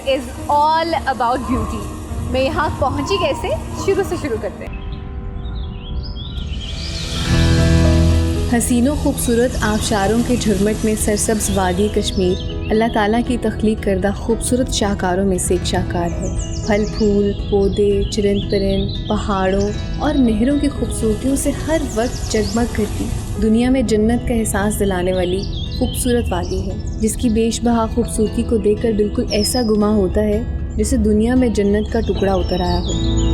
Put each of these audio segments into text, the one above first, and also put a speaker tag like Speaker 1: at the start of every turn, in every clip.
Speaker 1: Is all about beauty. मैं यहाँ पहुँची कैसे, शुरू से शुरू करते हैं।
Speaker 2: हसीनों खूबसूरत आबशारों के झुरमट में सरसब्ज़ वादी कश्मीर अल्लाह ताला की तख्लीक करदा खूबसूरत शाहकारों में से एक शाहकार है। फल फूल, पौधे, चरिंद परिंद, पहाड़ों और नहरों की खूबसूरतियों से हर वक्त जगमग करती दुनिया में जन्नत का एहसास दिलाने वाली खूबसूरत वादी है, जिसकी बेशबहा खूबसूरती को देखकर बिल्कुल ऐसा गुमा होता है जैसे दुनिया में जन्नत का टुकड़ा उतर आया हो।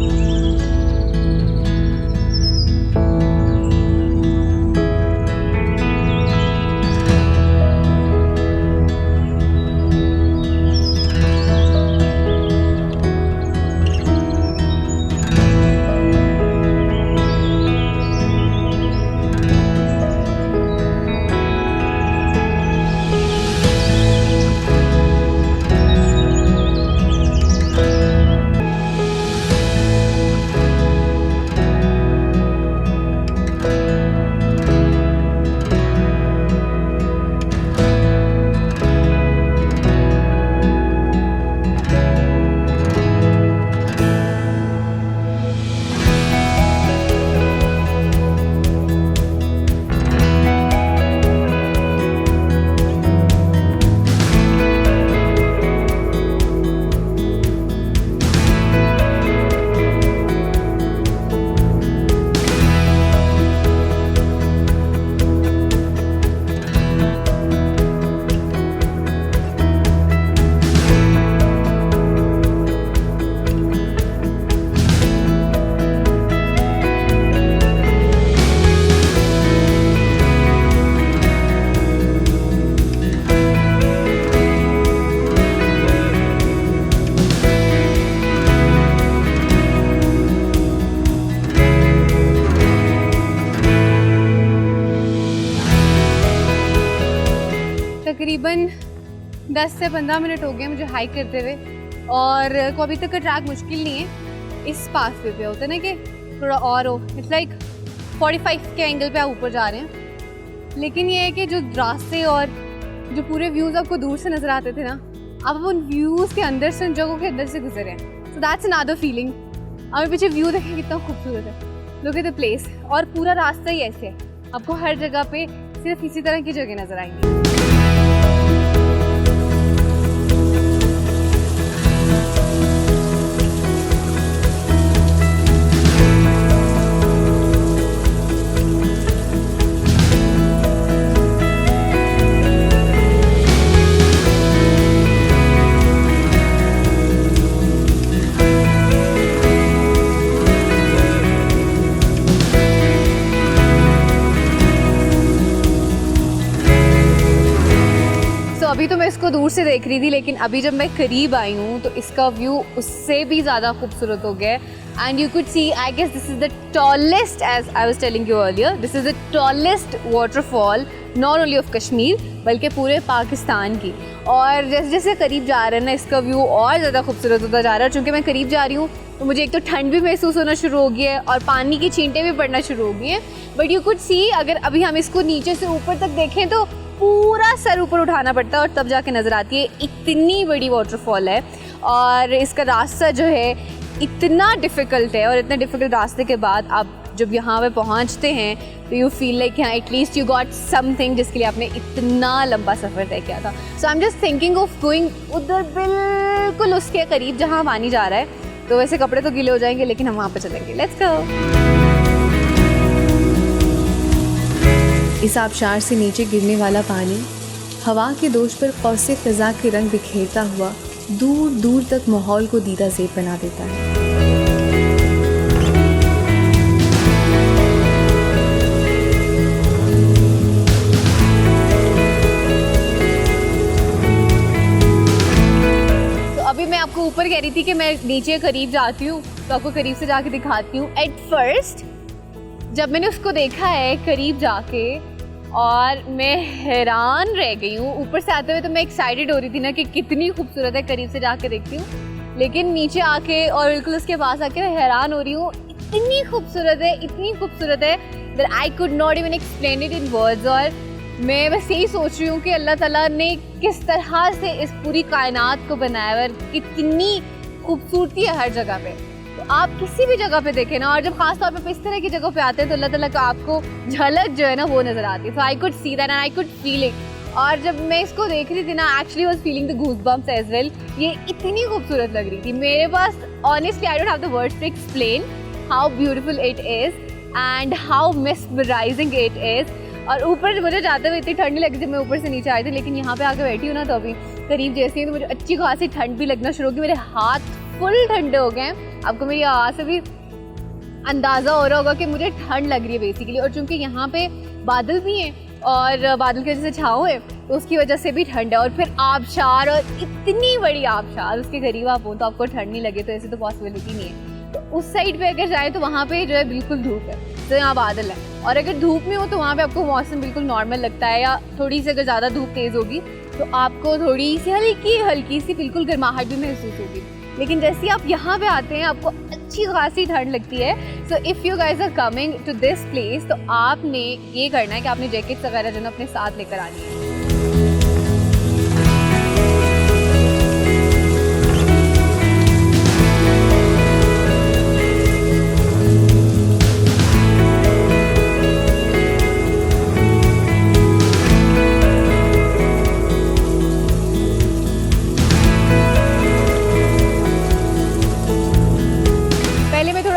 Speaker 1: तकरीबन 10 से 15 मिनट हो गए मुझे हाइक करते हुए, और को अभी तक का ट्रैक मुश्किल नहीं है। इस पास पे होता है ना कि थोड़ा और हो, इट्स लाइक 45 के एंगल पे आप ऊपर जा रहे हैं, लेकिन ये है कि जो रास्ते और जो पूरे व्यूज़ आपको दूर से नज़र आते थे ना, अब उन व्यूज़ के अंदर से, उन जगहों के अंदर से गुजरे हैं। So that's another feeling. और पीछे व्यू देखें कितना खूबसूरत है, लुक एट द प्लेस। और पूरा रास्ता ही ऐसे है, आपको हर जगह पे सिर्फ इसी तरह की जगह नज़र आएंगी। अभी तो मैं इसको दूर से देख रही थी, लेकिन अभी जब मैं करीब आई हूँ तो इसका व्यू उससे भी ज़्यादा खूबसूरत हो गया है। And you could see, I guess this is the tallest, as I was telling you earlier, this is the tallest waterfall not only of Kashmir बल्कि पूरे पाकिस्तान की। और जैसे जैसे करीब जा रहे हैं ना, इसका व्यू और ज़्यादा खूबसूरत होता जा रहा है। चूँकि मैं करीब जा रही हूँ तो मुझे एक तो ठंड भी महसूस होना शुरू हो गई है और पानी की छींटें भी पड़ना शुरू हो गई हैं। बट यू कुड सी, अगर अभी हम इसको नीचे से ऊपर तक देखें तो पूरा सर ऊपर उठाना पड़ता है और तब जाके नज़र आती है। इतनी बड़ी वाटरफॉल है और इसका रास्ता जो है इतना डिफ़िकल्ट है, और इतने डिफ़िकल्ट रास्ते के बाद आप जब यहाँ पे पहुँचते हैं तो यू फील लाइक हाँ एटलीस्ट यू गॉट समथिंग जिसके लिए आपने इतना लंबा सफ़र तय किया था। So I am just thinking of going उधर बिल्कुल उसके करीब जहाँ पानी जा रहा है। तो वैसे कपड़े तो गीले हो जाएंगे, लेकिन हम वहाँ पर चलेंगे। Let's go.
Speaker 2: इस आबशार से नीचे गिरने वाला पानी हवा के दोष पर कौसे फ़िज़ा के रंग बिखेरता हुआ दूर दूर तक माहौल को दीदा ज़ेब बना देता है।
Speaker 1: तो अभी मैं आपको ऊपर कह रही थी कि मैं नीचे करीब जाती हूँ तो आपको करीब से जाके दिखाती हूँ। एट फर्स्ट जब मैंने उसको देखा है करीब जाके, और मैं हैरान रह गई हूँ। ऊपर से आते हुए तो मैं एक्साइटेड हो रही थी ना कि कितनी खूबसूरत है, करीब से जाके देखती हूँ, लेकिन नीचे आके और बिल्कुल उसके पास आके मैं हैरान हो रही हूँ। इतनी खूबसूरत है, इतनी खूबसूरत है that I could not even explain it in words। और मैं बस यही सोच रही हूँ कि अल्लाह ताला ने किस तरह से इस पूरी कायनात को बनाया है और कितनी खूबसूरती है हर जगह पे। तो आप किसी भी जगह पे देखें ना, और जब खास तौर पे इस तरह की जगह पे आते हैं तो अल्लाह ताला का आपको झलक जो है ना वो नज़र आती है। So I could see that and I could feel it. और जब मैं इसको देख रही थी ना, actually was feeling the goosebumps as well. ये इतनी खूबसूरत लग रही थी, मेरे पास honestly I don't have the words to explain how beautiful it is and how mesmerising it is. और ऊपर मुझे जाते हुए इतनी ठंड नहीं लगी जब मैं ऊपर से नीचे आई थी, लेकिन यहाँ पे आके बैठी हूँ ना तो अभी करीब जैसे ही तो मुझे अच्छी खासी ठंड भी लगना शुरू होगी। मेरे हाथ फुल ठंडे हो गए हैं। आपको मेरी आवाज़ से भी अंदाज़ा हो रहा होगा कि मुझे ठंड लग रही है बेसिकली। और चूँकि यहाँ पे बादल भी हैं और बादल की वजह से छाँव है तो उसकी वजह से भी ठंड है। और फिर आबशार, और इतनी बड़ी आबशार, उसके करीब आप हो तो आपको ठंड नहीं लगे तो ऐसी तो पॉसिबिलिटी नहीं है। तो उस साइड पे अगर जाए तो वहाँ पे जो है बिल्कुल धूप है, तो यहाँ बादल है। और अगर धूप में हो तो वहाँ पे आपको मौसम बिल्कुल नॉर्मल लगता है, या थोड़ी सी अगर ज़्यादा धूप तेज़ होगी तो आपको थोड़ी सी हल्की सी बिल्कुल गर्माहट भी महसूस होगी। लेकिन जैसे ही आप यहाँ पे आते हैं आपको अच्छी खासी ठंड लगती है। So if you guys are coming to this place तो आपने ये करना है कि आपने जैकेट्स वगैरह जो है अपने साथ लेकर आनी है।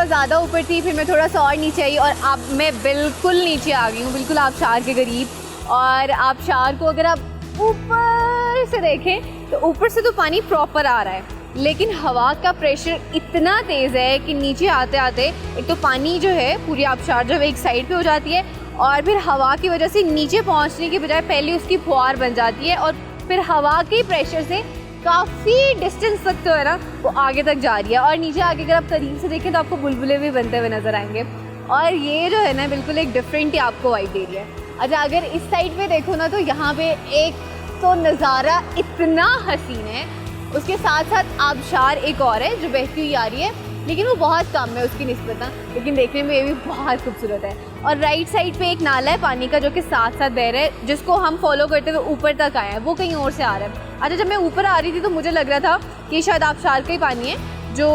Speaker 1: ज़्यादा ऊपर थी, फिर मैं थोड़ा सा और नीचे आई और अब मैं बिल्कुल नीचे आ गई हूँ, बिल्कुल आबशार के करीब। और आबशार को अगर आप ऊपर से देखें तो ऊपर से तो पानी प्रॉपर आ रहा है, लेकिन हवा का प्रेशर इतना तेज़ है कि नीचे आते आते एक तो पानी जो है पूरी आबशार जो है एक साइड पे हो जाती है, और फिर हवा की वजह से नीचे पहुँचने की बजाय पहले उसकी फुहार बन जाती है, और फिर हवा के प्रेशर से काफ़ी डिस्टेंस तक तो है ना वो आगे तक जा रही है। और नीचे आगे अगर आप करीब से देखें तो आपको बुलबुले भी बनते हुए नज़र आएंगे, और ये जो है ना बिल्कुल एक डिफरेंट ही आपको वाइब दे रही है। अच्छा, अगर इस साइड पे देखो ना तो यहाँ पे एक तो नज़ारा इतना हसीन है, उसके साथ साथ आबशार एक और है जो बहती हुई आ रही है, लेकिन वो बहुत कम है उसकी निस्बत, लेकिन देखने में ये भी बहुत खूबसूरत है। और राइट साइड पे एक नाला है पानी का जो कि साथ साथ बह रहा है, जिसको हम फॉलो करते हुए ऊपर तक आए हैं, वो कहीं और से आ रहा है। अच्छा, जब मैं ऊपर आ रही थी तो मुझे लग रहा था कि शायद आबशार का ही पानी है जो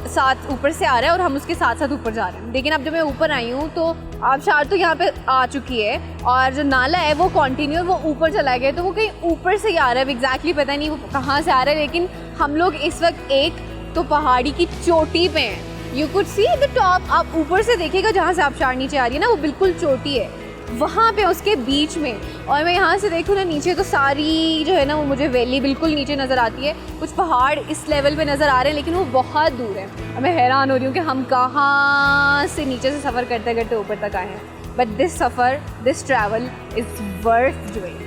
Speaker 1: साथ ऊपर से आ रहा है और हम उसके साथ साथ ऊपर जा रहे हैं, लेकिन अब जब मैं ऊपर आई हूँ तो आबशार तो यहाँ पे आ चुकी है और जो नाला है वो कंटिन्यू वो ऊपर चला गया, तो वो कहीं ऊपर से ही आ रहा है। एग्जैक्टली पता नहीं वो कहाँ से आ रहा है, लेकिन हम लोग इस वक्त एक तो पहाड़ी की चोटी पे हैं। You could see the top. आप ऊपर से देखिएगा जहाँ से आबशार नीचे आ रही है ना वो बिल्कुल चोटी है वहाँ पे उसके बीच में। और मैं यहाँ से देखूँ ना नीचे तो सारी जो है ना वो मुझे वैली बिल्कुल नीचे नज़र आती है, कुछ पहाड़ इस लेवल पे नज़र आ रहे हैं लेकिन वो बहुत दूर है। और मैं हैरान हो रही हूँ कि हम कहाँ से नीचे से सफ़र करते करते ऊपर तक आए हैं। But this suffer, this travel is worth doing.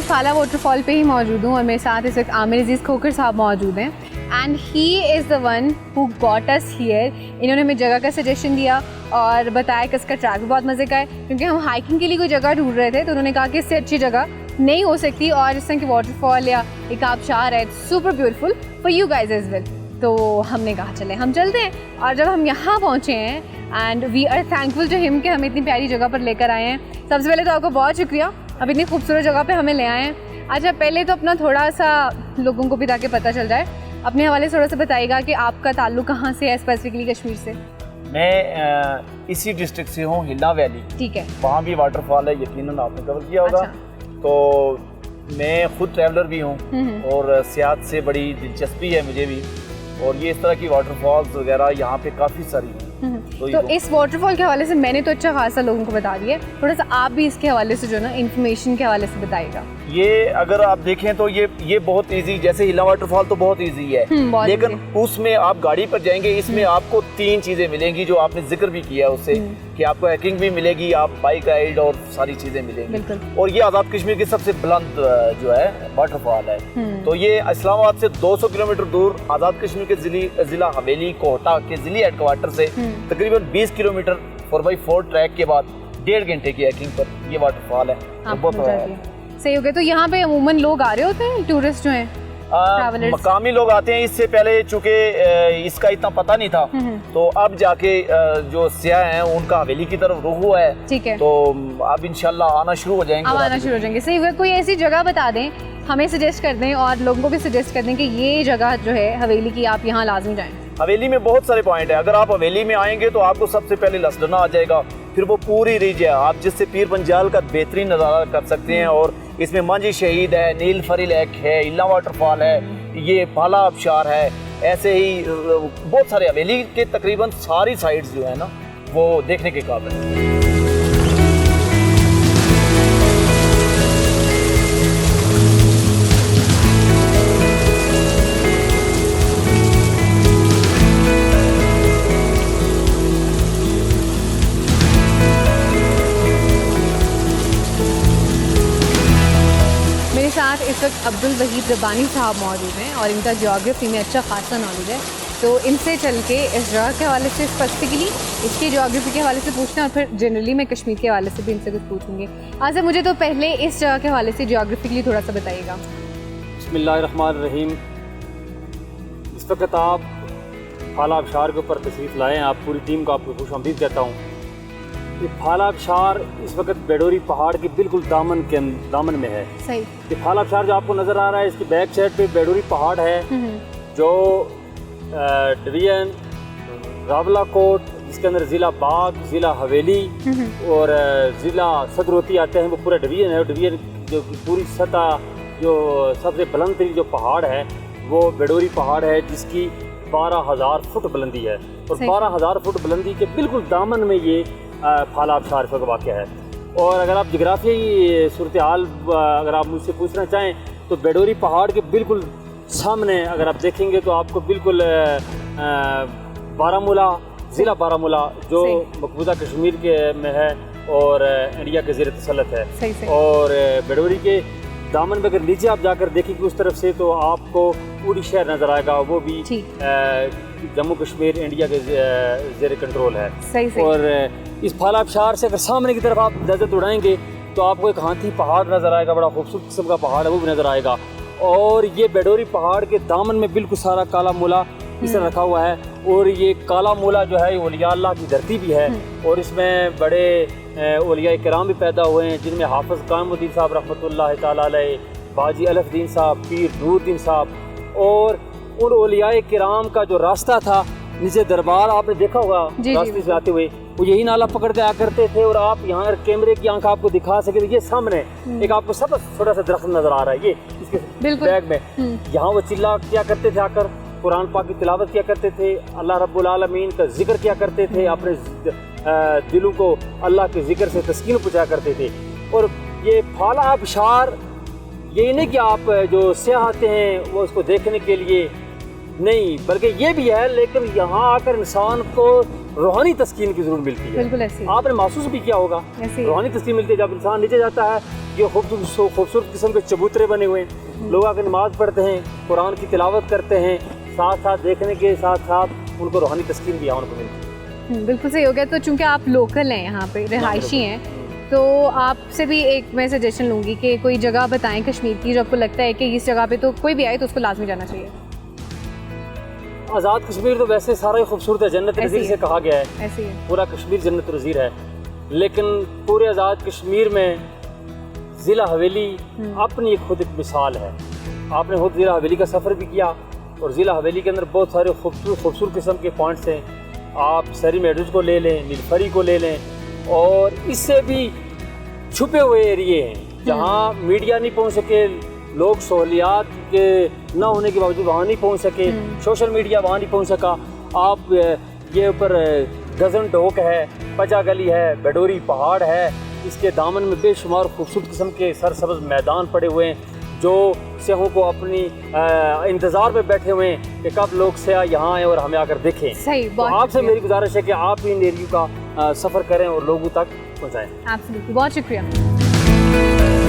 Speaker 1: खाला वाटरफॉल पे ही मौजूद हूँ और मेरे साथ इस वक्त आमिर अजीज़ खोकर साहब मौजूद हैं and he is the one who got us here. इन्होंने हमें जगह का सजेशन दिया और बताया कि इसका ट्रैक भी बहुत मज़े का है, क्योंकि हम हाइकिंग के लिए कोई जगह ढूंढ रहे थे तो उन्होंने कहा कि इससे अच्छी जगह नहीं हो सकती और इस तरह की वाटरफॉल या एक आबशार है, super beautiful for you guys as well. तो हमने कहा चले हम चलते हैं। और जब हम यहाँ पहुँचे हैं and we are thankful to him कि हमें इतनी प्यारी जगह पर लेकर आए हैं। सबसे पहले तो आपको बहुत शुक्रिया, अब इतनी खूबसूरत जगह पे हमें ले आए हैं। अच्छा, पहले तो अपना थोड़ा सा लोगों को भी ताकि पता चल जाए, अपने हवाले से थोड़ा सा बताइएगा कि आपका ताल्लुक कहाँ से है स्पेसिफिकली कश्मीर से?
Speaker 3: मैं इसी डिस्ट्रिक्ट से हूँ, हिल्ला वैली।
Speaker 1: ठीक है।
Speaker 3: वहाँ भी वाटरफॉल है, यकीनन आपने कवर किया होगा।
Speaker 1: अच्छा।
Speaker 3: तो मैं खुद ट्रैवलर भी हूँ और सियाहत से बड़ी दिलचस्पी है मुझे भी, और ये इस तरह की वाटरफॉल्स वगैरह यहाँ पे काफ़ी सारी हैं।
Speaker 1: तो इस वाटरफॉल के हवाले से मैंने तो अच्छा खासा लोगों को बता दिया, थोड़ा सा आप भी इसके हवाले से जो ना इन्फॉर्मेशन के हवाले से बताइएगा।
Speaker 3: ये अगर आप देखें तो ये बहुत इजी, जैसे हिला वाटरफॉल तो बहुत इजी है, लेकिन उसमें आप गाड़ी पर जाएंगे, इसमें आपको 3 चीजें मिलेंगी जो आपने जिक्र भी किया है उससे, कि आपको हाइकिंग भी मिलेगी, आप बाइक राइड और सारी चीजें मिलेंगी। और ये आज़ाद कश्मीर की सबसे बुलंद जो है वाटरफॉल है। तो ये इस्लामाबाद से 200 किलोमीटर दूर आज़ाद कश्मीर के जिला हवेली कोहटा के जिले हेडक्वार्टर से तकरीबन 20 किलोमीटर 4x4 ट्रैक के बाद 1.5 घंटे की हाइकिंग पर ये वाटरफॉल है। तो बहुत
Speaker 1: सही हो गया। तो यहाँ पे अमूमन लोग आ रहे होते हैं, टूरिस्ट जो हैं,
Speaker 3: मकामी लोग आते हैं। इससे पहले चूंकि इसका इतना पता नहीं था, तो अब जाके जो सियाह हैं उनका हवेली की तरफ रुख हुआ है।
Speaker 1: ठीक है,
Speaker 3: तो अब इंशाल्लाह आना शुरू हो जाएंगे।
Speaker 1: अब आना शुरू हो जाएंगे। सही हुआ। कोई ऐसी जगह बता दें, हमें सजेस्ट कर दें और लोगों को भी सजेस्ट कर दें कि ये जगह जो है हवेली की, आप यहाँ लाजमी जाएं।
Speaker 3: हवेली में बहुत सारे पॉइंट है। अगर आप हवेली में आएंगे तो आपको सबसे पहले लसडना आ जाएगा, फिर वो पूरी रिज है आप जिससे पीर पंजाल का बेहतरीन नज़ारा कर सकते हैं। और इसमें मांझी शहीद है, नील फरी लेक है, इल्ला वाटरफॉल है, ये भाला आबशार है। ऐसे ही बहुत सारे हवेली के तकरीबन सारी साइड्स जो है ना वो देखने के काबिल है।
Speaker 1: साथ इस वक्त अब्दुल वहीद रब्बानी साहब मौजूद हैं और इनका ज्योग्राफी में अच्छा खासा नॉलेज है। तो इनसे चल के इस जगह के हवाले से स्पेसिफिकली इसके ज्योग्राफी के हवाले से पूछना और फिर जनरली मैं कश्मीर के हवाले से भी इनसे कुछ पूछूंगी। आज से मुझे तो पहले इस जगह के हवाले से ज्योग्राफिकली थोड़ा सा बताइएगा।
Speaker 4: बिस्मिल्लाहिर्रहमानिर्रहीम। इस वक्त आप भाला आबशार के ऊपर तशरीफ़ लाए हैं। आप पूरी टीम को आपको खुशामदीद कहता हूँ। ये भाला आबशार इस वक्त बेडोरी पहाड़ के बिल्कुल दामन में है।
Speaker 1: सही।
Speaker 4: ये भाला आबशार जो आपको नज़र आ रहा है, इसकी बैक साइड पे बेडोरी पहाड़ है जो डिवीजन रावलाकोट, जिसके अंदर ज़िला बाग, ज़िला हवेली और ज़िला सदरोती आते हैं, वो पूरा डिवीजन है। डिवीजन जो पूरी सतह जो सबसे बुलंद तरीन जो पहाड़ है वो बेडोरी पहाड़ है, जिसकी 12,000 फुट बुलंदी है। और 12,000 फुट बुलंदी के बिल्कुल दामन में ये भाला आबशार का वाक़या है। और अगर आप जोग्राफियाई सूरत हाल अगर आप मुझसे पूछना चाहें तो बेडोरी पहाड़ के बिल्कुल सामने अगर आप देखेंगे तो आपको बिल्कुल बारामूला, ज़िला बारामूला जो मकबूजा कश्मीर के में है और इंडिया के ज़ेर तसल्लुत है।
Speaker 1: सही। और
Speaker 4: बेडोरी के दामन में अगर नीचे आप जाकर देखेंगे उस तरफ से तो आपको पूरी शहर नज़र आएगा, वो भी जम्मू कश्मीर इंडिया के ज़ेर कंट्रोल है।
Speaker 1: सही।
Speaker 4: और इस भाला आबशार से अगर सामने की तरफ आप नज़र उड़ाएंगे तो आपको एक हाथी पहाड़ नज़र आएगा, बड़ा खूबसूरत किस्म का पहाड़ है, वो भी नज़र आएगा। और ये बेडोरी पहाड़ के दामन में बिल्कुल सारा काला मूला इस तरह रखा हुआ है। और ये काला मूला जो है औलिया अल्लाह की धरती भी है और इसमें बड़े औलिया किराम भी पैदा हुए हैं, जिनमें हाफिज़ कामुद्दीन साहब रहमतुल्लाह ताला अलैह, बाजी अलफदीन साहब, पीर नूरुद्दीन साहब। और उन औलिया किराम का जो रास्ता था नीचे दरबार आपने देखा होगा रास्ते से आते हुए, वो यही नाला पकड़ के आया करते थे। और आप यहाँ कैमरे की आंख आपको दिखा सके, ये सामने एक आपको सब छोटा सा दरख्त नजर आ रहा है, ये इसके बैग में। यहाँ वो चिल्ला किया करते थे, आकर कुरान पाक की तिलावत किया करते थे, अल्लाह रब्बुल आलमीन का जिक्र किया करते थे, अपने दिलों को अल्लाह के जिक्र से तस्कीन पहुँचाया करते थे। और ये भाला आबशार यही नहीं कि आप जो सयाह आते हैं वो उसको देखने के लिए नहीं, बल्कि ये भी है, लेकिन यहाँ आकर इंसान को रूहानी तस्कीन की जरूर मिलती है।
Speaker 1: बिल्कुल ऐसे
Speaker 4: आपने महसूस भी किया होगा, रूहानी तस्कीन मिलती है जब इंसान नीचे जाता है। ये खूबसूरत किस्म के चबूतरे बने हुए हैं, लोग आकर नमाज पढ़ते हैं, कुरान की तिलावत करते हैं, साथ साथ देखने के साथ साथ उनको रूहानी तस्कीन भी यहाँ उनको मिलती है।
Speaker 1: बिल्कुल सही हो गया। तो चूँकि आप लोकल हैं, यहाँ पे रिहायशी हैं, तो आपसे भी एक मैं सजेशन लूँगी कि कोई जगह बताएं कश्मीर की जो आपको लगता है कि इस जगह पे तो कोई भी आए तो उसको लाजमी जाना चाहिए।
Speaker 4: आज़ाद कश्मीर तो वैसे सारा ही खूबसूरत है, जन्नत नज़ीर से कहा गया है,
Speaker 1: ऐसे ही
Speaker 4: पूरा कश्मीर जन्नत नज़ीर है। लेकिन पूरे आज़ाद कश्मीर में ज़िला हवेली अपनी खुद एक मिसाल है। आपने खुद ज़िला हवेली का सफ़र भी किया और ज़िला हवेली के अंदर बहुत सारे खूबसूरत किस्म के पॉइंट्स हैं। आप सरी मेडूज को ले लें, नीलफरी को ले लें, और इससे भी छुपे हुए एरिए हैं जहाँ मीडिया नहीं पहुँच सके, लोग सहूलियात के न होने के बावजूद वहाँ नहीं पहुँच सके, सोशल मीडिया वहाँ नहीं पहुँच सका। आप ये ऊपर गजन ढोक है, पचा गली है, बेडोरी पहाड़ है। इसके दामन में बेशुमार खूबसूरत किस्म के सरसब्ज मैदान पड़े हुए हैं जो सियाहों को अपनी इंतज़ार में बैठे हुए हैं कि कब लोग सियाह यहाँ आएँ और हमें आकर देखें।
Speaker 1: सही
Speaker 4: तो
Speaker 1: बहुत
Speaker 4: आपसे मेरी गुजारिश है कि आप भी इन एरियो का सफ़र करें और लोगों तक पहुँचाएँ।
Speaker 1: एब्सोल्युटली, बहुत शुक्रिया।